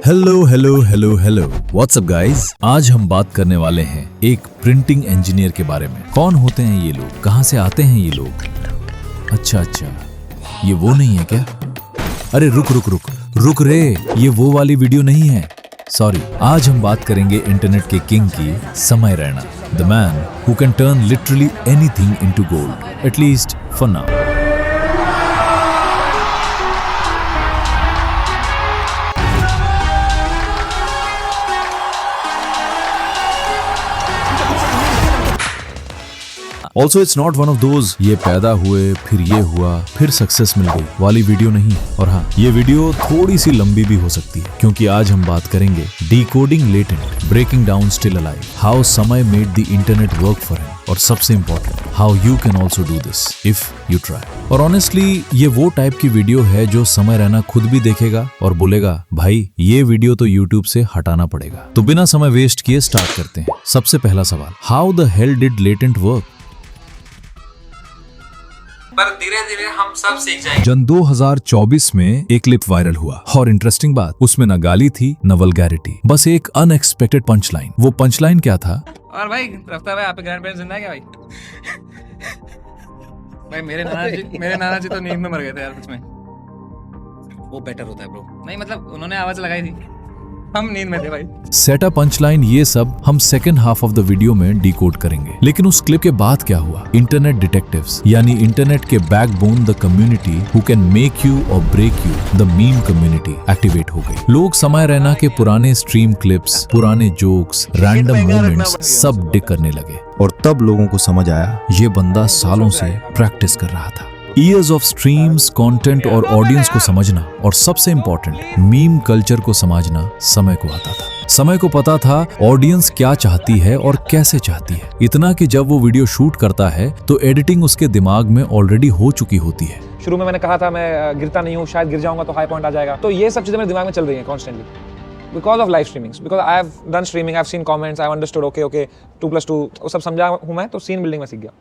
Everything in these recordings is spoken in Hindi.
Hello hello hello hello what's up guys. आज हम बात करने वाले हैं एक प्रिंटिंग इंजीनियर के बारे में। कौन होते हैं ये लोग, कहाँ से आते हैं ये लोग? अच्छा, ये वो नहीं है क्या? अरे रुक रे, ये वो वाली वीडियो नहीं है, सॉरी। आज हम बात करेंगे इंटरनेट के किंग की, समय Raina, the man who can turn literally anything into gold, at least for now. Also it's not one of those ये पैदा हुए फिर ये हुआ फिर सक्सेस मिल गई वाली वीडियो नहीं। और हाँ, ये वीडियो थोड़ी सी लंबी भी हो सकती है, क्योंकि आज हम बात करेंगे decoding latent, breaking down still alive, how Samay made the internet work for him, और सबसे important, how you can also do this if you try. और ऑनेस्टली ये वो टाइप की वीडियो है जो समय रहना खुद भी देखेगा और बोलेगा, भाई ये वीडियो तो यूट्यूब से हटाना पड़ेगा। तो बिना समय वेस्ट किए स्टार्ट करते हैं। सबसे पहला सवाल, how the hell did latent work? पर धीरे धीरे हम सब सीख जाएंगे। जन 2024 में एक क्लिप वायरल हुआ, और इंटरेस्टिंग बात, उसमें न गाली थी न वल्गैरिटी, बस एक अनएक्सपेक्टेड पंचलाइन। वो पंचलाइन क्या था? और भाई रफ्तार भाई, आपके ग्रैंड पेरेंट्स जिंदा है क्या भाई? भाई मेरे नाना जी तो नींद में मर गए थे यार, कुछ में वो बेटर होता है ब्रो। नहीं मतलब उन्होंने आवाज लगाई थी, हम नींद में थे भाई। सेटअप पंचलाइन ये सब हम second half of the video में डिकोड करेंगे। लेकिन उस क्लिप के बाद क्या हुआ? इंटरनेट डिटेक्टिव्स, यानी इंटरनेट के backbone the community who can make you और break you, the meme community, activate हो गई। लोग समय रैना के पुराने स्ट्रीम क्लिप्स, पुराने जोक्स, रैंडम मोमेंट्स सब डिग करने लगे। और तब लोगों को समझ आया, ये बंदा सालों से प्रैक्टिस कर रहा था। ईयर्स ऑफ स्ट्रीम्स, कंटेंट और ऑडियंस को समझना, और सबसे इंपॉर्टेंट, मीम कल्चर को समझना समय को आता था। समय को पता था ऑडियंस क्या चाहती है और कैसे चाहती है। इतना कि जब वो वीडियो शूट करता है तो एडिटिंग उसके दिमाग में ऑलरेडी हो चुकी होती है। शुरू में मैंने कहा था मैं गिरता नहीं हूँ, शायद गिर जाऊंगा तो हाई पॉइंट आ जाएगा। तो ये सब चीजें मेरे दिमाग में चल रही हैं constantly, because of live streamings, because I have done streaming, I have seen comments, I have understood okay 2+2 वो सब समझा हूँ मैं, तो सीन बिल्डिंग में सीख गया।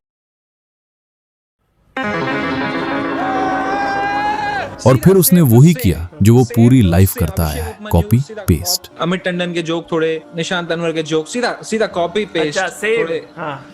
और फिर उसने वही किया जो वो पूरी लाइफ करता आया है, कॉपी पेस्ट। अमित टंडन के जोक थोड़े, निशांत तनवर के जोक सीधा कॉपी पेस्ट थोड़े,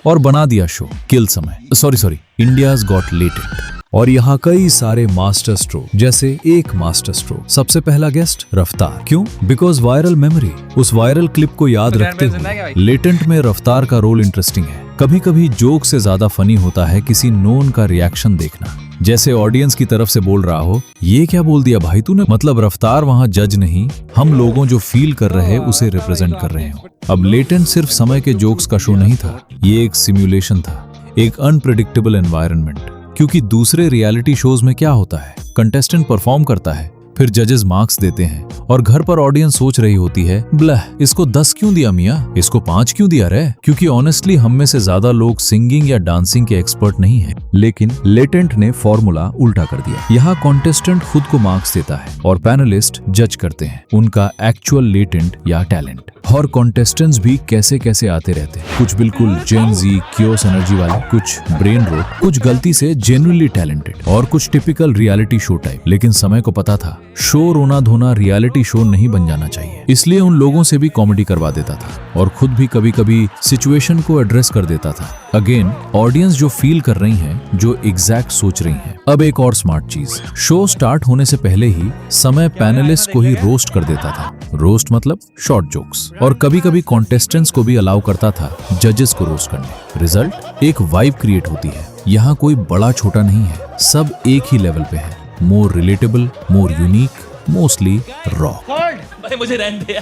और बना दिया शो किल समय, सॉरी इंडियाज गॉट लेटेंट। और यहाँ कई सारे मास्टर स्ट्रोक, जैसे एक मास्टर स्ट्रोक, सबसे पहला गेस्ट रफ्तार। क्यों? Because viral memory. उस वायरल क्लिप को याद रखते हुए लेटेंट में रफ्तार का रोल इंटरेस्टिंग है। कभी कभी जोक से ज्यादा फनी होता है किसी नोन का रिएक्शन देखना, जैसे ऑडियंस की तरफ से बोल रहा हो, ये क्या बोल दिया भाई तूने। मतलब रफ्तार वहां जज नहीं, हम लोगों जो फील कर रहे उसे रिप्रेजेंट कर रहे हो। अब लेटेंट सिर्फ समय के जोक्स का शो नहीं था, ये एक सिमुलेशन था, एक अनप्रेडिक्टेबल एनवायरनमेंट। क्योंकि दूसरे रियलिटी शोज में क्या होता है, कंटेस्टेंट परफॉर्म करता है, फिर जजेस मार्क्स देते हैं, और घर पर ऑडियंस सोच रही होती है, ब्लह इसको 10 क्यों दिया मियां, इसको 5 क्यों दिया रे। क्योंकि ऑनेस्टली हम में से ज्यादा लोग सिंगिंग या डांसिंग के एक्सपर्ट नहीं हैं। लेकिन लेटेंट ने फॉर्मूला उल्टा कर दिया। यहाँ कॉन्टेस्टेंट खुद को मार्क्स देता है और पैनलिस्ट जज करते हैं उनका एक्चुअल लेटेंट या टैलेंट। और कॉन्टेस्टेंट्स भी कैसे कैसे आते रहते हैं, कुछ बिल्कुल जेन जी क्योस एनर्जी वाले, कुछ ब्रेन रोट, कुछ गलती से जेन्युइनली टैलेंटेड, और कुछ टिपिकल रियलिटी शो टाइप। लेकिन समय को पता था शो रोना धोना रियलिटी शो नहीं बन जाना चाहिए, इसलिए उन लोगों से भी कॉमेडी करवा देता था, और खुद भी कभी कभी सिचुएशन को एड्रेस कर देता था। अगेन ऑडियंस जो फील कर रही हैं, जो एग्जैक्ट सोच रही हैं। अब एक और स्मार्ट चीज, शो स्टार्ट होने से पहले ही समय पैनलिस्ट को ही रोस्ट कर देता था। रोस्ट मतलब शॉर्ट जोक्स, और कभी कभी कॉन्टेस्टेंट्स को भी अलाउ करता था जजेस को रोस्ट करने। रिजल्ट, एक वाइब क्रिएट होती है। यहाँ कोई बड़ा छोटा नहीं है, सब एक ही लेवल पे है। मोर रिलेटेबल, मोर यूनिक, मोस्टली रॉ। भाई मुझे रहने दे।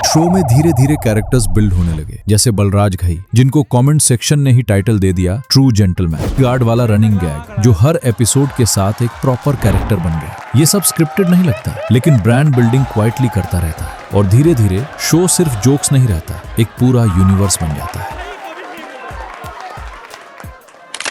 शो में धीरे धीरे कैरेक्टर्स बिल्ड होने लगे, जैसे बलराज घई, जिनको कमेंट सेक्शन ने ही टाइटल दे दिया ट्रू जेंटलमैन। गार्ड वाला रनिंग गैग जो हर एपिसोड के साथ एक प्रॉपर कैरेक्टर बन गया। ये सब स्क्रिप्टेड नहीं लगता, लेकिन ब्रांड बिल्डिंग क्वाइटली करता रहता है, और धीरे धीरे शो सिर्फ जोक्स नहीं रहता, एक पूरा यूनिवर्स बन जाता है।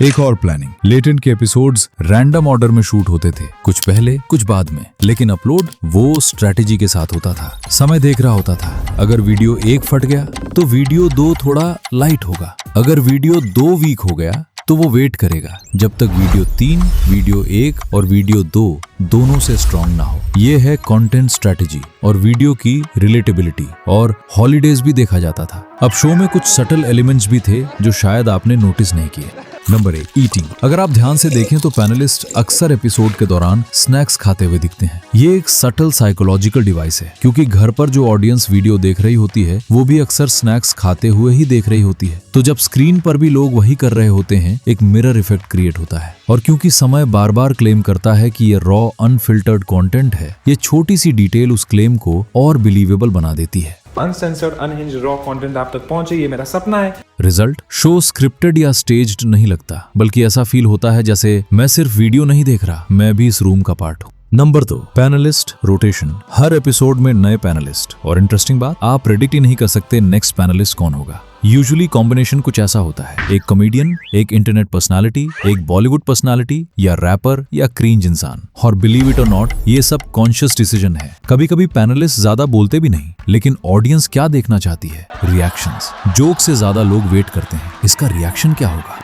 एक और प्लानिंग, लेटेंट के एपिसोड्स रैंडम ऑर्डर में शूट होते थे, कुछ पहले कुछ बाद में, लेकिन अपलोड वो स्ट्रेटेजी के साथ होता था। समय देख रहा होता था, अगर वीडियो 1 फट गया तो वीडियो 2 थोड़ा लाइट होगा, अगर वीडियो 2 वीक हो गया तो वो वेट करेगा जब तक वीडियो 3, वीडियो 1 और वीडियो 2 दोनों से स्ट्रॉन्ग ना हो। ये है कंटेंट स्ट्रेटेजी और वीडियो की रिलेटेबिलिटी। और हॉलीडेज भी देखा जाता था। अब शो में कुछ सटल एलिमेंट्स भी थे जो शायद आपने नोटिस नहीं किए। Number 1, eating. अगर आप ध्यान से देखें तो पैनलिस्ट अक्सर एपिसोड के दौरान स्नैक्स खाते हुए दिखते हैं। ये एक सटल साइकोलॉजिकल डिवाइस है, क्योंकि घर पर जो ऑडियंस वीडियो देख रही होती है वो भी अक्सर स्नैक्स खाते हुए ही देख रही होती है। तो जब स्क्रीन पर भी लोग वही कर रहे होते हैं, एक मिरर इफेक्ट क्रिएट होता है। और क्योंकि समय बार बार क्लेम करता है कि ये रॉ अनफिल्टर्ड कंटेंट है, ये छोटी सी डिटेल उस क्लेम को और बिलीवेबल बना देती है। अनसेंसर्ड अनहिंज्ड रॉ कंटेंट आप तक पहुंचे, ये मेरा सपना है। रिजल्ट, शो स्क्रिप्टेड या स्टेज्ड नहीं लगता, बल्कि ऐसा फील होता है जैसे मैं सिर्फ वीडियो नहीं देख रहा, मैं भी इस रूम का पार्ट हूँ। Number 2, panelist rotation. हर एपिसोड में नए पैनलिस्ट। और इंटरेस्टिंग बात, आप प्रेडिक्ट ही नहीं कर सकते नेक्स्ट पैनलिस्ट कौन होगा। यूजुअली कॉम्बिनेशन कुछ ऐसा होता है, एक कॉमेडियन, एक इंटरनेट पर्सनालिटी, एक बॉलीवुड पर्सनालिटी, या रैपर, या क्रिंज इंसान। और बिलीव इट और नॉट, ये सब कॉन्शियस डिसीजन है। कभी कभी पैनलिस्ट ज्यादा बोलते भी नहीं, लेकिन ऑडियंस क्या देखना चाहती है? रिएक्शंस। जोक से ज्यादा लोग वेट करते हैं, इसका रिएक्शन क्या होगा?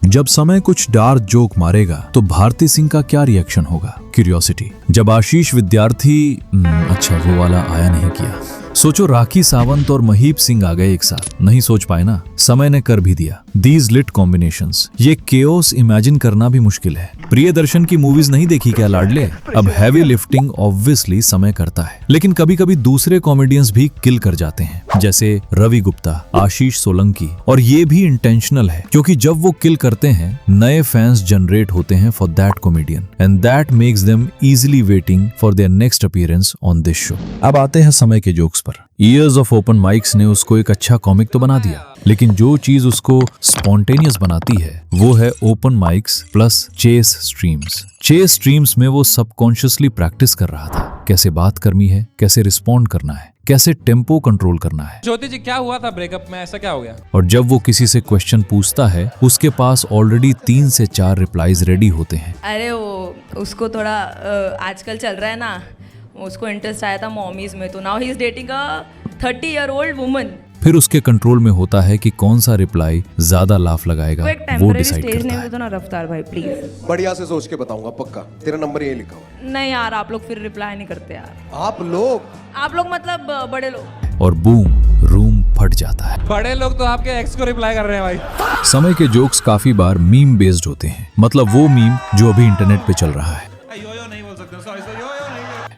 जब समय कुछ डार्क जोक मारेगा तो भारती सिंह का क्या रिएक्शन होगा? क्यूरियोसिटी। जब आशीष विद्यार्थी अच्छा वो वाला आया नहीं किया। सोचो राखी सावंत और महीप सिंह आ गए एक साथ, नहीं सोच पाए ना, समय ने कर भी दिया। दीज लिट कॉम्बिनेशंस, ये केओस इमेजिन करना भी मुश्किल है। प्रियदर्शन की मूवीज नहीं देखी क्या लाडले? अब हैवी लिफ्टिंग ऑब्वियसली समय करता है, लेकिन कभी कभी दूसरे कॉमेडियंस भी किल कर जाते हैं, जैसे रवि गुप्ता, आशीष सोलंकी। और ये भी इंटेंशनल है, क्योंकि जब वो किल करते हैं नए फैंस जनरेट होते हैं for that comedian, and that makes them easily waiting for their next appearance on this show. अब आते हैं समय के जोक्स पर। ईयर्स ऑफ ओपन माइक्स ने उसको एक अच्छा कॉमिक तो बना दिया, लेकिन जो चीज उसको स्पॉन्टेनियस बनाती है वो है open mics plus chess streams. Chess streams में वो सबकॉन्शियसली प्रैक्टिस कर रहा था, कैसे बात करनी है, कैसे रिस्पॉन्ड करना है, कैसे टेम्पो कंट्रोल करना है। ज्योति जी क्या हुआ था ब्रेकअप में, ऐसा क्या हो गया? और जब वो किसी से क्वेश्चन पूछता है, उसके पास ऑलरेडी 3 से 4 रिप्लाईज रेडी होते हैं। अरे वो उसको थोड़ा आजकल चल रहा है ना, उसको इंटरेस्ट आया था मॉमीज में, तो now he is dating a 30-year-old woman. फिर उसके कंट्रोल में होता है कि कौन सा रिप्लाई ज्यादा लाफ लगाएगा, वो डिसाइड करता है। तो ना रफ्तार भाई प्लीज। बढ़िया से सोच के बताऊंगा पक्का, तेरा नंबर ये लिखा हुआ। नहीं यार, आप लोग फिर रिप्लाई नहीं करते यार। आप लोग मतलब बड़े लोग। और बूम, रूम फट जाता है। बड़े लोग तो आपके एक्स को रिप्लाई कर रहे हैं भाई। समय के जोक्स काफी बार मीम बेस्ड होते हैं, मतलब वो मीम जो अभी इंटरनेट पे चल रहा है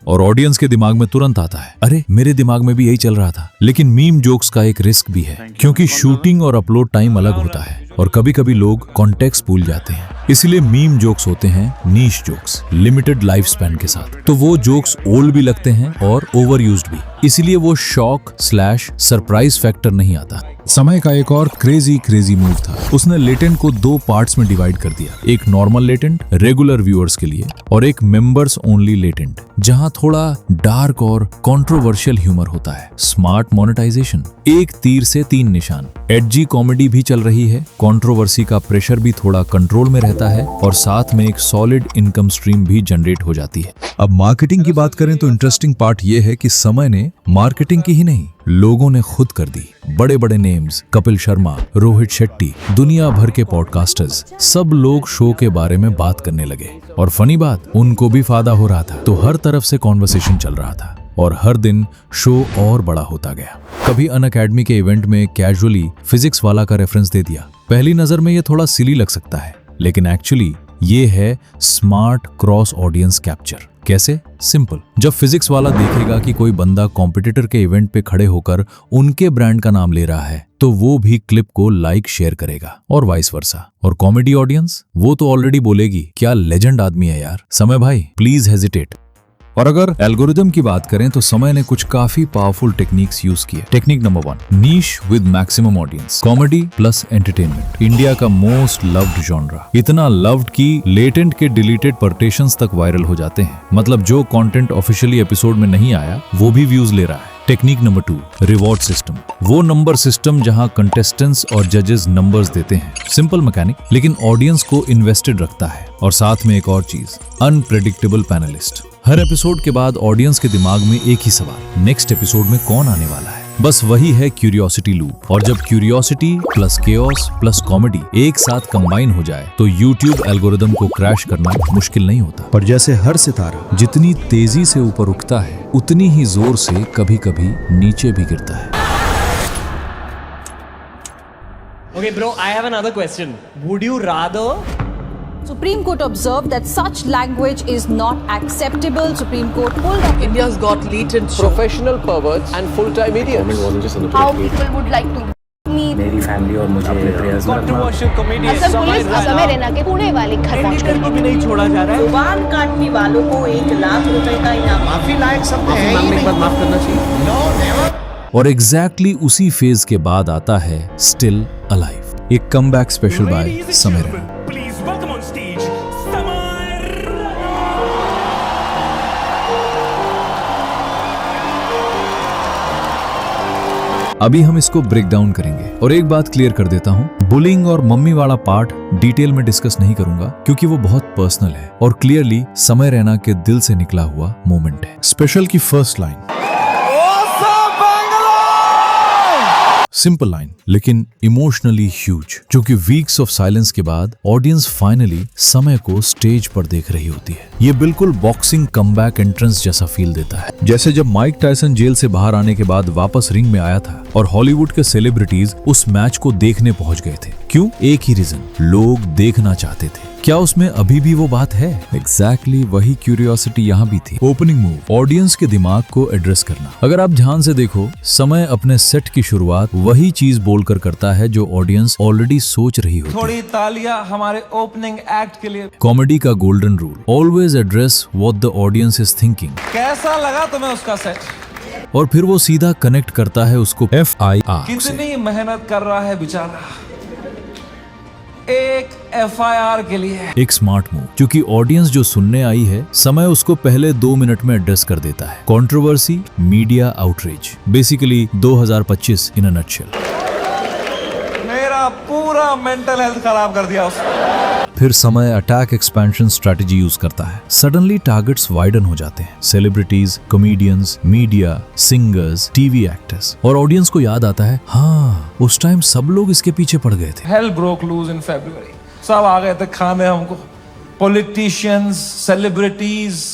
और ऑडियंस के दिमाग में तुरंत आता है, अरे मेरे दिमाग में भी यही चल रहा था। लेकिन मीम जोक्स का एक रिस्क भी है, क्योंकि शूटिंग और अपलोड टाइम अलग होता है और कभी कभी लोग कॉन्टेक्स्ट भूल जाते हैं। इसलिए मीम जोक्स होते हैं नीश जोक्स, लिमिटेड लाइफ स्पैन के साथ। तो वो जोक्स ओल्ड भी लगते हैं और ओवर यूज्ड भी, इसलिए वो शॉक / सरप्राइज फैक्टर नहीं आता। समय का एक और क्रेजी मूव था, उसने लेटेंट को 2 पार्ट्स में डिवाइड कर दिया। एक नॉर्मल लेटेंट रेगुलर व्यूअर्स के लिए, और एक मेंबर्स ओनली लेटेंट, जहां थोड़ा डार्क और कंट्रोवर्शियल ह्यूमर होता है। स्मार्ट मोनेटाइजेशन, एक तीर से 3 निशान। एडजी कॉमेडी भी चल रही है, कंट्रोवर्सी का प्रेशर भी थोड़ा कंट्रोल में रहता है, और साथ में एक सॉलिड इनकम स्ट्रीम भी जनरेट हो जाती है। अब मार्केटिंग की बात करें तो इंटरेस्टिंग पार्ट ये है कि समय ने मार्केटिंग की ही नहीं, लोगों ने खुद कर दी। बड़े बड़े नेम्स, कपिल शर्मा, रोहित शेट्टी, दुनिया भर के पॉडकास्टर्स, सब लोग शो के बारे में बात करने लगे। और फनी बात, उनको भी फायदा हो रहा था, तो हर तरफ से कॉन्वर्सेशन चल रहा था और हर दिन शो और बड़ा होता गया। कभी अनअकैडमी के इवेंट में कैजुअली फिजिक्स वाला का रेफरेंस दे दिया। पहली नजर में ये थोड़ा सिली लग सकता है, लेकिन एक्चुअली ये है स्मार्ट क्रॉस ऑडियंस कैप्चर। कैसे? सिंपल, जब फिजिक्स वाला देखेगा कि कोई बंदा कॉम्पिटिटर के इवेंट पे खड़े होकर उनके ब्रांड का नाम ले रहा है, तो वो भी क्लिप को लाइक शेयर करेगा, और वाइस वर्सा। और कॉमेडी ऑडियंस, वो तो ऑलरेडी बोलेगी, क्या लेजेंड आदमी है यार समय भाई, प्लीज हेजिटेट। और अगर एल्गोरिदम की बात करें तो समय ने कुछ काफी पावरफुल टेक्निक्स यूज किए। Technique number 1, niche with maximum audience, comedy plus entertainment. India का मोस्ट लव्ड जॉनरा, इतना लव्ड कि लेटेंट के डिलीटेड पर्टेशंस तक वायरल हो जाते हैं। मतलब जो कंटेंट ऑफिशियली एपिसोड में नहीं आया वो भी व्यूज ले रहा है। टेक्निक नंबर 2, रिवॉर्ड सिस्टम, वो नंबर सिस्टम जहां कंटेस्टेंट्स और जजेस नंबर्स देते हैं। सिंपल मैकेनिक, लेकिन ऑडियंस को इन्वेस्टेड रखता है। और साथ में एक और चीज, अनप्रेडिक्टेबल पैनलिस्ट। हर एपिसोड के बाद ऑडियंस के दिमाग में एक ही सवाल, नेक्स्ट एपिसोड में कौन आने वाला है। बस वही है क्यूरियोसिटी लूप। और जब curiosity plus chaos plus comedy एक साथ कंबाइन हो जाए तो यूट्यूब एल्गोरिदम को क्रैश करना मुश्किल नहीं होता। पर जैसे हर सितारा जितनी तेजी से ऊपर उठता है उतनी ही जोर से कभी-कभी नीचे भी गिरता है। Okay, bro, I have another question. Would you rather? Supreme Court observed that such language is not acceptable. Supreme Court pulled up. India's got latent Professional perverts and full-time idiots. How people would like to meet. मेरी फैमिली और मुझे अपने प्रेयर्स में Controversial comedian. असम पुलिस समय रैना के पुणे वाले घर पहुंच एडिटर को भी नहीं छोड़ा जा रहा है। जुबान काटने वालों को 1 लाख रुपए का इनाम। माफी लायक शब्द है ही नहीं। माफ करना चाहिए। और एग्जैक्टली उसी फेज के बाद आता है स्टिल अलाइव, एक कमबैक स्पेशल बाय समय Raina. Please welcome on stage, Samay Rana. अभी हम इसको ब्रेक डाउन करेंगे और एक बात क्लियर कर देता हूँ, बुलिंग और मम्मी वाला पार्ट डिटेल में डिस्कस नहीं करूंगा क्योंकि वो बहुत पर्सनल है और क्लियरली समय रैना के दिल से निकला हुआ मोमेंट है। स्पेशल की फर्स्ट लाइन सिंपल लाइन लेकिन इमोशनली ह्यूज, जो कि वीक्स ऑफ साइलेंस के बाद ऑडियंस फाइनली समय को स्टेज पर देख रही होती है। ये बिल्कुल बॉक्सिंग कमबैक एंट्रेंस जैसा फील देता है, जैसे जब माइक टायसन जेल से बाहर आने के बाद वापस रिंग में आया था और हॉलीवुड के सेलिब्रिटीज उस मैच को देखने पहुंच गए थे। क्यों? एक ही रीजन, लोग देखना चाहते थे। क्या उसमें अभी भी वो बात है? एग्जैक्टली वही क्यूरियोसिटी यहाँ भी थी। ओपनिंग मूव, ऑडियंस के दिमाग को एड्रेस करना। अगर आप ध्यान से देखो, समय अपने सेट की शुरुआत वही चीज बोलकर करता है जो ऑडियंस ऑलरेडी सोच रही होती है। थोड़ी तालियां हमारे ओपनिंग एक्ट के लिए। कॉमेडी का golden rule, always address what the audience is thinking. कैसा लगा तुम्हें उसका सेट? और फिर वो सीधा कनेक्ट करता है उसको FIR से। कितनी मेहनत कर रहा है बेचारा एक FIR के लिए। एक स्मार्ट मूव, क्योंकि ऑडियंस जो सुनने आई है, समय उसको पहले 2 मिनट में एड्रेस कर देता है। Controversy, media outreach, basically 2025 in a nutshell. मेरा पूरा मेंटल हेल्थ खराब कर दिया उसने। फिर समय अटैक एक्सपेंशन स्ट्रेटजी यूज करता है। सडनली टारगेट्स वाइडन हो जाते हैं, celebrities, comedians, media, singers, TV actors, और ऑडियंस को याद आता है, हाँ उस टाइम सब लोग इसके पीछे पड़ गए थे। Hell broke loose in February. सब आ गए थे खाने हमको, पॉलिटिशियंस, सेलिब्रिटीज।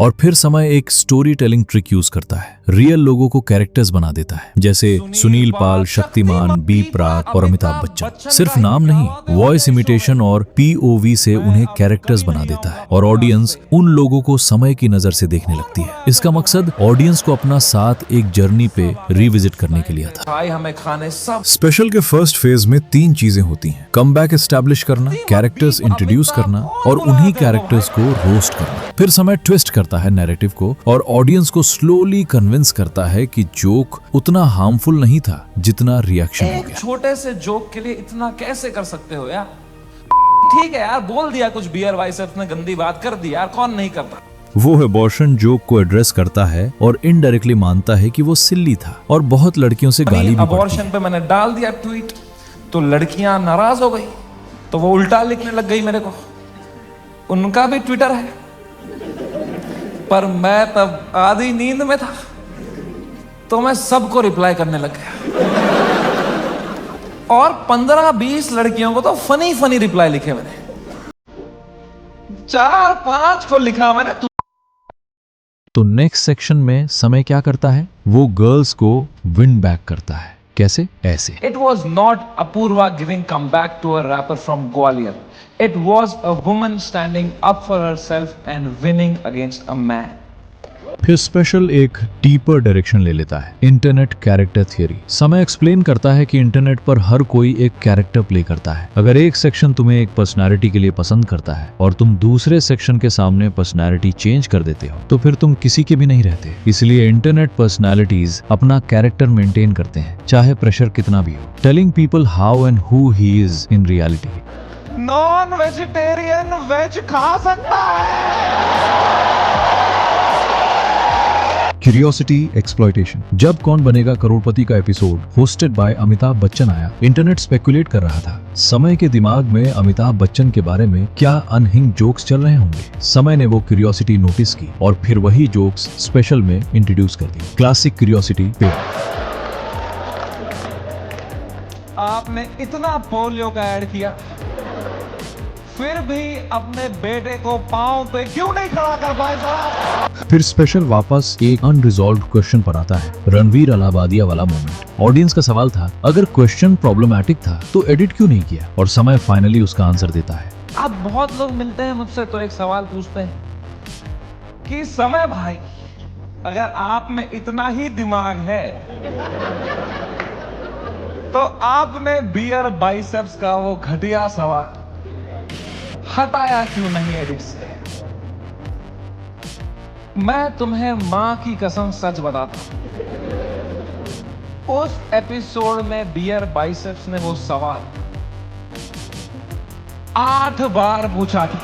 और फिर समय एक स्टोरी टेलिंग ट्रिक यूज करता है, रियल लोगों को कैरेक्टर्स बना देता है, जैसे सुनील पाल, शक्तिमान, बी प्राक और अमिताभ बच्चन। सिर्फ नाम नहीं, वॉइस इमिटेशन और POV से उन्हें कैरेक्टर्स बना देता है और ऑडियंस उन लोगों को समय की नजर से देखने लगती है। इसका मकसद ऑडियंस को अपना साथ एक जर्नी पे रिविजिट करने के लिए था। भाई हमें खाने सब। स्पेशल के फर्स्ट फेज में 3 चीजें होती हैं, कमबैक एस्टैब्लिश करना, कैरेक्टर्स इंट्रोड्यूस करना और उन्हीं कैरेक्टर्स को रोस्ट करना। फिर समय ट्विस्ट करता है नैरेटिव को और ऑडियंस को स्लोली कन्विंस करता है कि जोक उतना हार्मफुल नहीं था जितना रिएक्शन हो एक गया। छोटे से जोक के लिए इतना कैसे कर सकते हो यार? ठीक है यार, बोल दिया कुछ बियर वाइसेफ ने, गंदी बात कर दी यार, कौन नहीं करता। वो अबॉर्शन जोक को एड्रेस करता है और इनडायरेक्टली मानता है कि वो सिल्ली था और बहुत लड़कियों से गाली भी पड़ती है। अबॉर्शन पे मैंने डाल दिया ट्वीट तो लड़कियां नाराज हो गई, तो वो उल्टा लिखने लग गई मेरे को। उनका भी ट्विटर है, पर मैं तब आधी नींद में था तो मैं सबको रिप्लाई करने लग गया और 15-20 लड़कियों को तो फनी रिप्लाई लिखे मैंने, 4-5 को लिखा मैंने। तो नेक्स्ट सेक्शन में समय क्या करता है, वो गर्ल्स को विन बैक करता है। कैसे? ऐसे। It was not Apurva giving comeback to a rapper from Gwalior. It was a woman standing up for herself and winning against a man. फिर स्पेशल एक डीपर डायरेक्शन ले लेता है, इंटरनेट कैरेक्टर थियरी। समय एक्सप्लेन करता है कि इंटरनेट पर हर कोई एक कैरेक्टर प्ले करता है। अगर एक सेक्शन तुम्हें एक पर्सनालिटी के लिए पसंद करता है और तुम दूसरे सेक्शन के सामने पर्सनालिटी चेंज कर देते हो तो फिर तुम किसी के भी नहीं रहते। इसलिए इंटरनेट पर्सनालिटीज अपना कैरेक्टर मेंटेन करते हैं, चाहे प्रेशर कितना भी हो, telling people how and who he is in reality. Non vegetarian veg खा सकता है। Curiosity exploitation. जब कौन बनेगा करोड़पति का episode hosted by Amitabh Bachchan आया, इंटरनेट स्पेकुलेट कर रहा था समय के दिमाग में अमिताभ बच्चन के बारे में क्या अनहिंग जोक्स चल रहे होंगे। समय ने वो क्यूरियोसिटी नोटिस की और फिर वही जोक्स स्पेशल में इंट्रोड्यूस कर दी। Classic curiosity pair. आपने इतना पोलियो का ऐड किया, फिर भी अपने बेटे को पांव पे क्यों नहीं खड़ा कर पाए साहब? फिर स्पेशल वापस एक अनरिजॉल्व्ड क्वेश्चन पर आता है, रणवीर अलाहाबादिया वाला मोमेंट। ऑडियंस का सवाल था, अगर क्वेश्चन प्रॉब्लमैटिक था तो एडिट क्यों नहीं किया, और समय फाइनली उसका आंसर देता है। अब बहुत लोग मिलते हैं मुझसे तो एक सवाल पूछते हैं कि समय भाई, अगर आप में इतना ही दिमाग है तो आपने बियर बाइसेप्स का वो घटिया सवाल हटाया क्यों नहीं एडिट से? मैं तुम्हें मां की कसम सच बताता हूं, उस एपिसोड में बियर बाइसेप्स ने वो सवाल 8 बार पूछा था।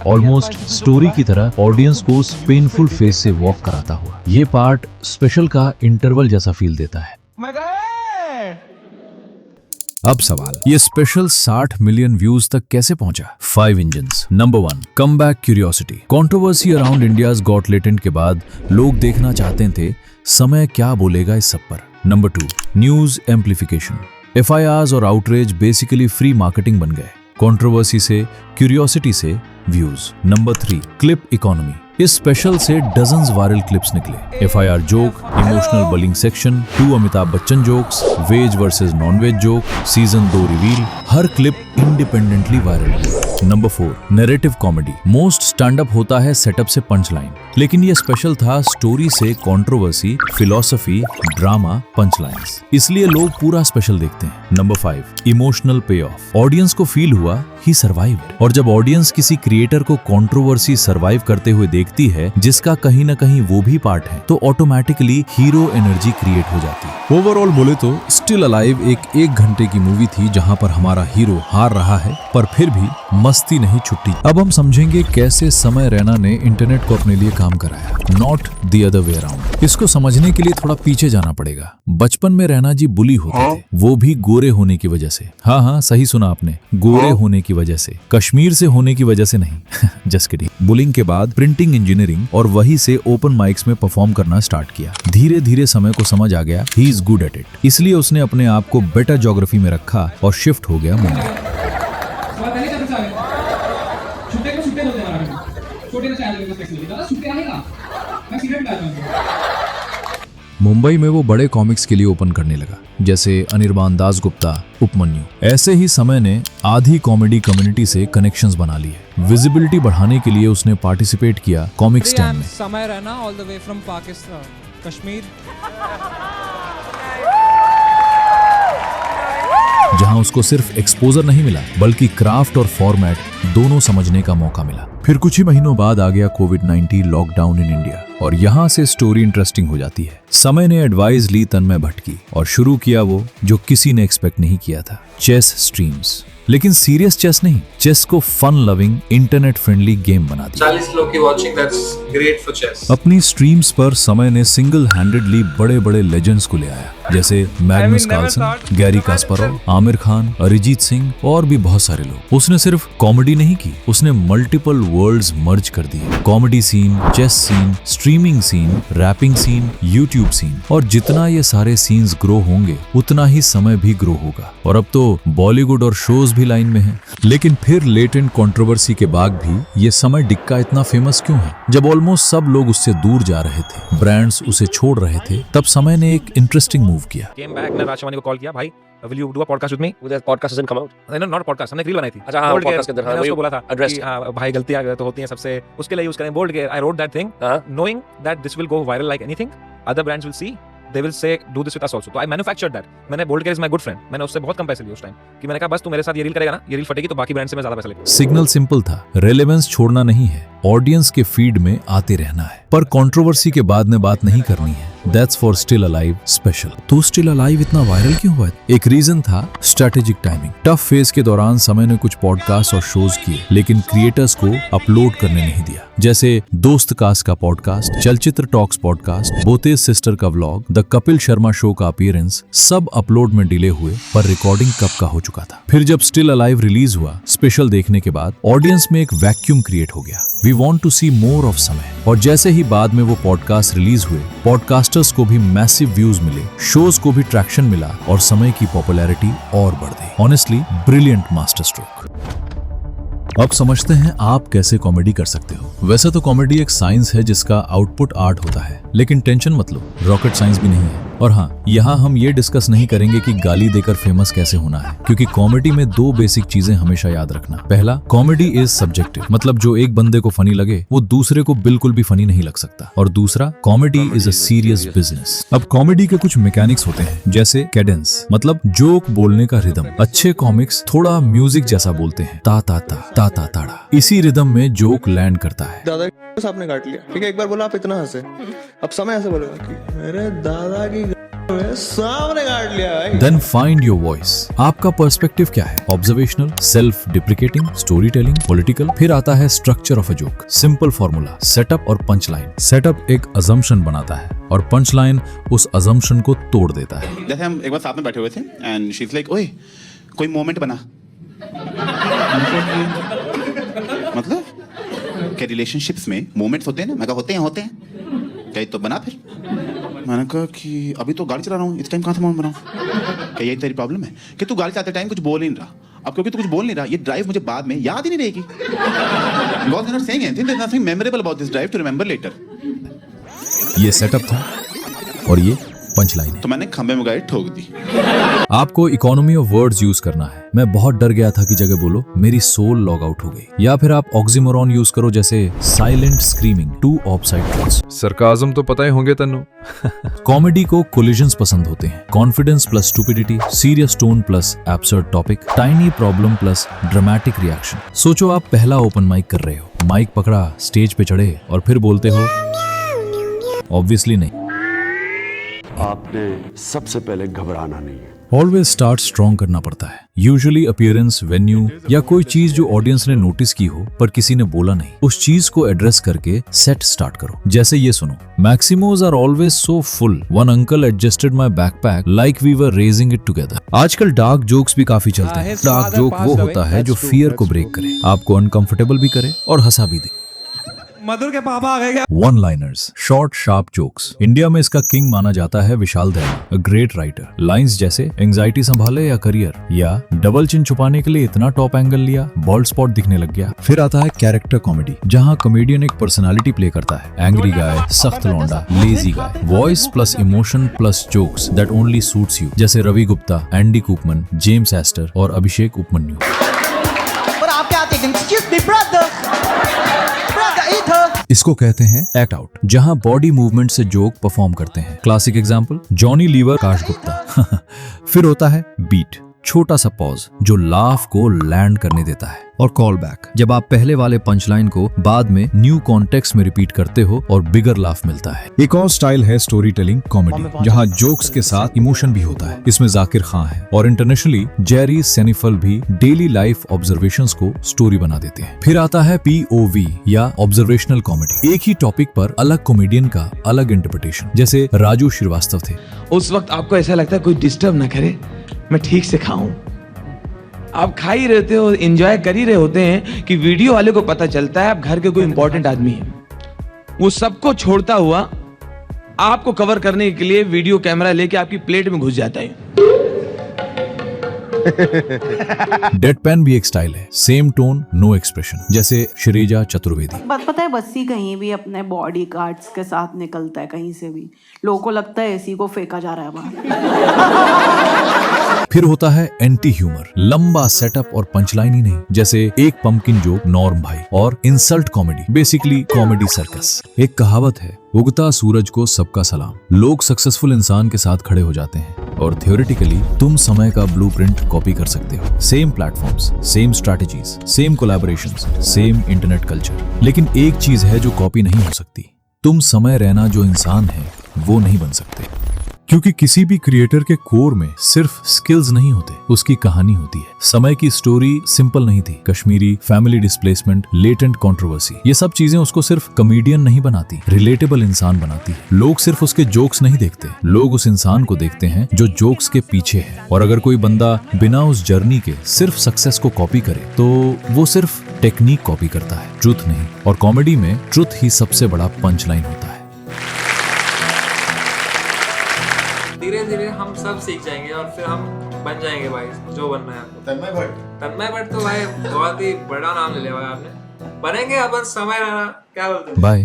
ऑलमोस्ट स्टोरी की तरह ऑडियंस को उस पेनफुल फेज से वॉक कराता हुआ। ये पार्ट स्पेशल का इंटरवल जैसा फील देता है। मैं कहा, अब सवाल, ये स्पेशल 60 मिलियन व्यूज तक कैसे पहुंचा? 5 engines. Number 1, comeback curiosity. Controversy around India's got latent के बाद लोग देखना चाहते थे समय क्या बोलेगा इस सब पर। Number 2, news amplification. FIRs और आउटरेज बेसिकली फ्री मार्केटिंग बन गए, कंट्रोवर्सी से, क्यूरियोसिटी से व्यूज। Number 3, clip economy. इस स्पेशल से डजन्स वायरल क्लिप्स निकले। FIR joke, emotional bullying section, 2 Amitabh Bachchan jokes, veg versus non veg joke, season 2 reveal, हर क्लिप इंडिपेंडेंटली वायरल हुई। Number 4, narrative comedy. Most stand up होता है सेटअप से पंच लाइन, लेकिन ये स्पेशल था स्टोरी से controversy, philosophy, drama, punch lines, इसलिए लोग पूरा स्पेशल देखते हैं। Number 5, emotional pay off. Audience को फील हुआ ही सर्वाइव्ड, और जब ऑडियंस किसी क्रिएटर को कंट्रोवर्सी सर्वाइव करते हुए देखती है जिसका कहीं ना कहीं वो भी पार्ट है, तो ऑटोमेटिकली हीरो एनर्जी क्रिएट हो जाती है। ओवरऑल बोले तो स्टिल अलाइव एक 1 घंटे की मूवी थी जहां पर हमारा हीरो हार रहा है, पर फिर भी मस्ती नहीं छुट्टी। अब हम समझेंगे कैसे समय रैना ने इंटरनेट को अपने लिए काम कराया, not the other way around. इसको समझने के लिए थोड़ा पीछे जाना पड़ेगा। बचपन में रैना जी बुली होते थे, वो भी गोरे होने की वजह से। हाँ, सही सुना आपने, गोरे होने की वजह से, कश्मीर से होने की वजह से नहीं। Just kidding. बुलिंग के बाद प्रिंटिंग इंजीनियरिंग, और वहीं से ओपन माइक्स में परफॉर्म करना स्टार्ट किया। धीरे धीरे समय को समझ आ गया he is good at it, इसलिए उसने अपने आप को बेटर ज्योग्राफी में रखा और शिफ्ट हो गया मुंबई। मुंबई में वो बड़े कॉमिक्स के लिए ओपन करने लगा, जैसे अनिर्बान दासगुप्ता, उपमन्यु। ऐसे ही समय ने आधी कॉमेडी कम्युनिटी से कनेक्शंस बना लिए। विजिबिलिटी बढ़ाने के लिए उसने पार्टिसिपेट किया कॉमिक स्टैंड में। समय रहना all the way from Pakistan, Kashmir, जहां उसको सिर्फ एक्सपोजर नहीं मिला बल्कि क्राफ्ट और फॉर्मेट दोनों समझने का मौका मिला। फिर कुछ ही महीनों बाद आ गया कोविड-19 लॉकडाउन इन इंडिया, और यहाँ से स्टोरी इंटरेस्टिंग हो जाती है। समय ने एडवाइस ली तन्मय भट्ट की और शुरू किया वो जो किसी ने एक्सपेक्ट नहीं किया था, चेस स्ट्रीम्स। लेकिन सीरियस चेस नहीं, चेस को fun loving internet friendly game बना दिया। 40 लोग की watching, that's great for chess. अपनी स्ट्रीम्स पर समय ने सिंगल हैंडेडली बड़े बड़े लेजेंड्स को ले आया, जैसे Magnus Carlsen, Garry Kasparov, Aamir Khan, Arijit Singh और भी बहुत सारे लोग। उसने सिर्फ कॉमेडी नहीं की, उसने मल्टीपल वर्ल्ड्स मर्ज कर दिए। Comedy scene, chess scene, streaming scene, rapping scene, YouTube scene, और जितना ये सारे सीन्स ग्रो होंगे उतना ही समय भी ग्रो होगा। और अब तो बॉलीवुड और शोज भी लाइन में हैं। लेकिन फिर लेटेंट कंट्रोवर्सी के बाद भी ये समय डिक्का इतना फेमस क्यों है? जब ऑलमोस्ट सब लोग उससे दूर जा रहे थे, ब्रांड्स उसे छोड़ रहे थे, तब समय ने एक इंटरेस्टिंग मूव किया। Came back, मैंने राजवानी को कॉल किया, भाई will you do a podcast with me? That podcast hasn't come out. नहीं, not podcast, हमने एक रील बनाई थी। अच्छा, हाँ, Bold podcast के अंदर, हाँ, मैंने वही उसको बोला था addressed। कि हाँ, भाई गलतियां तो होती हैं सबसे, उसके लिए यूज करें बोल्ड के। I wrote that thing, knowing that this will go viral like anything, other brands will see, they will say do this with us also. तो I manufactured that. मैंने बोल्ड के is my good friend, मैंने उससे बहुत कम पैसे लिए उस टाइम, कि मैंने कहा बस तू मेरे साथ ये रील करेगा ना, ये रील फटेगी तो बाकी ब्रांड से मैं ज्यादा पैसे लेगा। सिग्नल सिंपल था, रेलेवेंस छोड़ना नहीं है, ऑडियंस के फीड में आते रहना है। पर कंट्रोवर्सी के बाद में बात नहीं करनी है। That's for still alive special. तो स्टिल अलाइव इतना वायरल क्यों हुआ? एक रीजन था स्ट्रेटेजिक टाइमिंग। टफ फेज के दौरान समय ने कुछ पॉडकास्ट और शोज किए, लेकिन क्रिएटर्स को अपलोड करने नहीं दिया, जैसे दोस्त कास्ट का पॉडकास्ट, चलचित्र टॉक्स पॉडकास्ट, बोतेज सिस्टर का vlog, the Kapil Sharma show का अपीयरेंस, सब अपलोड में डिले हुए, पर रिकॉर्डिंग कब का हो चुका था। फिर जब स्टिल अलाइव रिलीज हुआ, स्पेशल देखने के बाद ऑडियंस में एक वैक्यूम क्रिएट हो गया। We want to see more of Samay. और जैसे ही बाद में वो पॉडकास्ट रिलीज हुए, पॉडकास्टर्स को भी मैसिव व्यूज मिले, शोज को भी ट्रैक्शन मिला और समय की पॉपुलैरिटी और बढ़ गई। Honestly brilliant master stroke. अब समझते हैं आप कैसे कॉमेडी कर सकते हो। वैसे तो कॉमेडी एक साइंस है जिसका आउटपुट आर्ट होता है, लेकिन टेंशन मत लो, रॉकेट साइंस भी नहीं है। और हाँ, यहाँ हम ये डिस्कस नहीं करेंगे कि गाली देकर फेमस कैसे होना है, क्योंकि कॉमेडी में 2 बेसिक चीजें हमेशा याद रखना। पहला, कॉमेडी इज सब्जेक्टिव, मतलब जो एक बंदे को फनी लगे वो दूसरे को बिल्कुल भी फनी नहीं लग सकता। और दूसरा, comedy is a serious business. अब कॉमेडी के कुछ मैकेनिक्स होते हैं, जैसे कैडेंस, मतलब जोक बोलने का रिदम। अच्छे कॉमिक्स थोड़ा म्यूजिक जैसा बोलते हैं, ता ता ता ता ता ताड़ा। इसी रिदम में जोक लैंड करता है। दादा आपने काट लिया, ठीक है, एक बार बोला आप इतना हंसे, अब समय ऐसे बोलेगा कि मेरे दादा की सामने काट लिया भाई। Then find your voice. आपका पर्सपेक्टिव क्या है? Observational, self deprecating, story telling, political. फिर आता है structure of a joke. Simple formula, setup और पंच लाइन। सेटअप एक अजम्पशन बनाता है और पंच लाइन उस अजम्पशन को तोड़ देता है। जैसे हम एक बार साथ में बैठे हुए थे एंड शी इज लाइक, ओए कोई मोमेंट बना। मतलब क्या रिलेशनशिप्स में मोमेंट्स होते हैं ना? मैं कहा होते हैं क्या, तो बना। फिर मैंने कहा कि अभी तो गाड़ी चला रहा हूँ, इस टाइम कहाँ से मोमेंट बनाऊँ? क्या यही तेरी प्रॉब्लम है कि तू गाड़ी चलाते टाइम कुछ बोल ही नहीं रहा? अब क्योंकि तू कुछ बोल नहीं रहा, ये ड्राइव मुझे बाद में याद ही नहीं रहेगी। God is not saying anything, there's nothing memorable about this drive to remember later. ये सेटअप था और ये पंच लाइन है। तो मैंने खंबे में गाड़ी ठोक दी। आपको इकोनॉमी ऑफ वर्ड्स यूज करना है। मैं बहुत डर गया था कि जगह बोलो मेरी सोल लॉग आउट हो गई, या फिर आप ऑक्सीमोरॉन यूज करो, जैसे silent screaming, 2 offside truths. Sarcasm तो पता ही होंगे तन्नू। कॉमेडी को कोलिजन्स पसंद होते हैं, confidence plus stupidity, serious tone plus absurd topic, tiny problem plus dramatic reaction. सोचो आप पहला ओपन माइक कर रहे हो, माइक पकड़ा, स्टेज पे चढ़े और फिर बोलते हो। ऑब्वियसली नहीं। आपने सबसे पहले घबराना नहीं है। ऑलवेज स्टार्ट स्ट्रॉन्ग करना पड़ता है। यूजुअली अपीयरेंस, वेन्यू या कोई चीज जो ऑडियंस ने नोटिस की हो पर किसी ने बोला नहीं, उस चीज को एड्रेस करके सेट स्टार्ट करो। जैसे ये सुनो, maximos are always so full, one uncle adjusted my backpack like we were raising it together. आजकल डार्क जोक्स भी काफी चलते हैं। डार्क जोक वो होता है जो फियर को ब्रेक करे, आपको अनकंफर्टेबल भी करे और हंसा भी दे। मधुर के पापा आ गए क्या? One liners, short sharp jokes. India में इसका किंग माना जाता है Vishal Dayal, a great writer. Lines जैसे एंजाइटी संभाले या करियर, या डबल चिन छुपाने के लिए इतना टॉप एंगल लिया बॉल्ड स्पॉट दिखने लग गया। फिर आता है कैरेक्टर कॉमेडी, जहां कॉमेडियन एक पर्सनालिटी प्ले करता है, एंग्री गाय, सख्त लौंडा, lazy guy. Voice plus emotion plus jokes that only suits you, जैसे Ravi Gupta, Andy Kaufman, James Acaster और अभिषेक उपमन्यु। इसको कहते हैं एक्ट आउट, जहां बॉडी मूवमेंट से जोक परफॉर्म करते हैं। क्लासिक एग्जांपल, जॉनी लीवर, काश गुप्ता। फिर होता है बीट, छोटा सा पॉज जो लाफ को लैंड करने देता है। और कॉल बैक, जब आप पहले वाले पंच लाइन को बाद में न्यू कॉन्टेक्स्ट में रिपीट करते हो और बिगर लाफ मिलता है। एक और स्टाइल है स्टोरी टेलिंग कॉमेडी, जहां जोक्स के साथ इमोशन भी होता है। इसमें जाकिर खान है और इंटरनेशनली जेरी सेनिफल भी डेली लाइफ ऑब्जर्वेशंस को स्टोरी बना देते हैं। फिर आता है POV या ऑब्जर्वेशनल कॉमेडी, एक ही टॉपिक पर अलग कॉमेडियन का अलग इंटरप्रिटेशन। जैसे राजू श्रीवास्तव थे। उस वक्त आपको ऐसा लगता है कोई डिस्टर्ब ना करे, मैं ठीक से खाऊं। आप खा ही रहते हो, एंजॉय कर ही रहे होते हैं कि वीडियो वाले को पता चलता है आप घर के कोई इंपॉर्टेंट आदमी है। वो सबको छोड़ता हुआ आपको कवर करने के लिए वीडियो कैमरा लेके आपकी प्लेट में घुस जाता है। डेडपैन भी एक स्टाइल है, सेम टोन नो एक्सप्रेशन, जैसे श्रीजा चतुर्वेदी। बात पता है, बस्सी कहीं भी अपने बॉडी गार्ड्स के साथ निकलता है, कहीं से भी लोगों को लगता है एसी को फेंका जा रहा है बाहर। फिर होता है एंटी ह्यूमर, लंबा सेटअप और पंचलाइन ही नहीं, जैसे एक पंपकिन जोक, नॉर्म भाई, और insult comedy, basically comedy circus. एक कहावत है, उगता सूरज को सबका सलाम। लोग सक्सेसफुल इंसान के साथ खड़े हो जाते हैं और थ्योरेटिकली तुम समय का ब्लूप्रिंट कॉपी कर सकते हो। Same platforms, same strategies, same collaborations, same internet culture. लेकिन एक चीज है जो कॉपी नहीं हो सकती, तुम समय रहना जो इंसान है वो नहीं बन सकते। क्योंकि किसी भी क्रिएटर के कोर में सिर्फ स्किल्स नहीं होते, उसकी कहानी होती है। समय की स्टोरी सिंपल नहीं थी। Kashmiri, family displacement, latent controversy, ये सब चीजें उसको सिर्फ कॉमेडियन नहीं बनाती, रिलेटेबल इंसान बनाती है। लोग सिर्फ उसके जोक्स नहीं देखते, लोग उस इंसान को देखते हैं जो जोक्स के पीछे है। और अगर कोई बंदा बिना उस जर्नी के सिर्फ सक्सेस को कॉपी करे तो वो सिर्फ टेक्निक कॉपी करता है, ट्रुथ नहीं। और कॉमेडी में ट्रुथ ही सबसे बड़ा पंच लाइन होता है। धीरे धीरे हम सब सीख जाएंगे और फिर हम बन जाएंगे भाई, जो बनना है आपको। तन्मय भट्ट तो भाई बहुत ही बड़ा नाम ले लिया भाई आपने। बनेंगे अपन, समय रहना, क्या बोलते हैं। बाय।